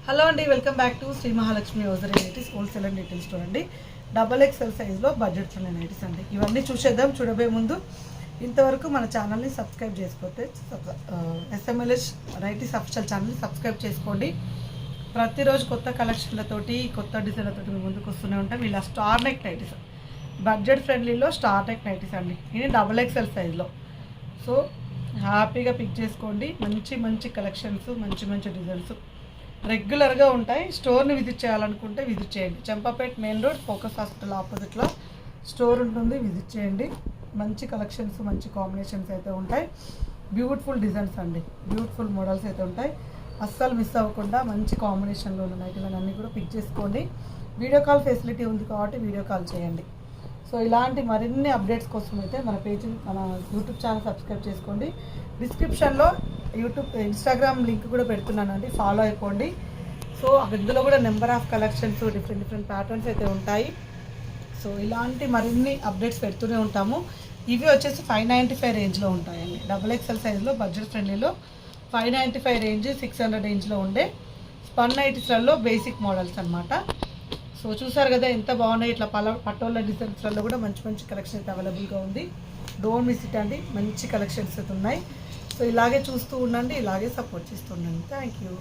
Hello అండి, welcome back to Shri Mahalakshmi hosiery nighties wholesale and retail store అండి. XXL సైజ్లో budget friendly nighties అండి. ఇవన్నీ చూసేద్దాం. చూడబోయే ముందు ఇంతవరకు మన ఛానల్ని సబ్స్క్రైబ్ చేసుకోతే SMLH నైటీస్ అఫిషియల్ ఛానల్ని సబ్స్క్రైబ్ చేసుకోండి. ప్రతిరోజు కొత్త కలెక్షన్లతోటి కొత్త డిజైన్లతోటి మీ ముందుకు వస్తూనే ఉంటాం. ఇలా స్టార్ నెక్ నైటీస్ బడ్జెట్ ఫ్రెండ్లీలో స్టార్ నెక్ నైటీస్ అండి. ఇది XXL సైజ్లో. సో హ్యాపీగా పిక్ చేసుకోండి. మంచి మంచి కలెక్షన్స్, మంచి మంచి డిజైన్స్ రెగ్యులర్గా ఉంటాయి. స్టోర్ని విజిట్ చేయాలనుకుంటే విజిట్ చేయండి. Champapet main road focus hospital ఆపోజిట్లో స్టోర్ ఉంటుంది. విజిట్ చేయండి. మంచి కలెక్షన్స్, మంచి కాంబినేషన్స్ అయితే ఉంటాయి. బ్యూటిఫుల్ డిజైన్స్ అండి, బ్యూటిఫుల్ మోడల్స్ అయితే ఉంటాయి. అస్సలు మిస్ అవ్వకుండా మంచి కాంబినేషన్లో ఉన్న నైటీలను అన్నీ కూడా పిక్ చేసుకోండి. వీడియో కాల్ ఫెసిలిటీ ఉంది కాబట్టి వీడియో కాల్ చేయండి. సో ఇలాంటి మరిన్ని అప్డేట్స్ కోసం అయితే మన యూట్యూబ్ ఛానల్ సబ్స్క్రైబ్ చేసుకోండి. డిస్క్రిప్షన్లో ఇన్స్టాగ్రామ్ లింక్ కూడా పెడుతున్నానండి, ఫాలో అయిపోండి. సో ఇందులో కూడా number of collections, different patterns అయితే ఉంటాయి. సో ఇలాంటి మరిన్ని అప్డేట్స్ పెడుతూనే ఉంటాము. ఇవి వచ్చేసి 595 రేంజ్లో ఉంటాయండి. XXL సైజ్లో బడ్జెట్ ఫ్రెండ్లీలో 595 రేంజ్, 600 రేంజ్లో ఉండే స్పన్ నైటీస్లలో బేసిక్ మోడల్స్ అనమాట. సో చూసారు కదా ఎంత బాగున్నాయి. ఇట్లా పటోళ్ళ డిజైన్స్లలో కూడా మంచి మంచి కలెక్షన్ అయితే అవైలబుల్గా ఉంది. డోంట్ మిస్ ఇట్ అండి. మంచి కలెక్షన్స్ అయితే ఉన్నాయి. సో ఇలాగే చూస్తూ ఉండండి, ఇలాగే సపోర్ట్ చేస్తూ ఉండండి. Thank you.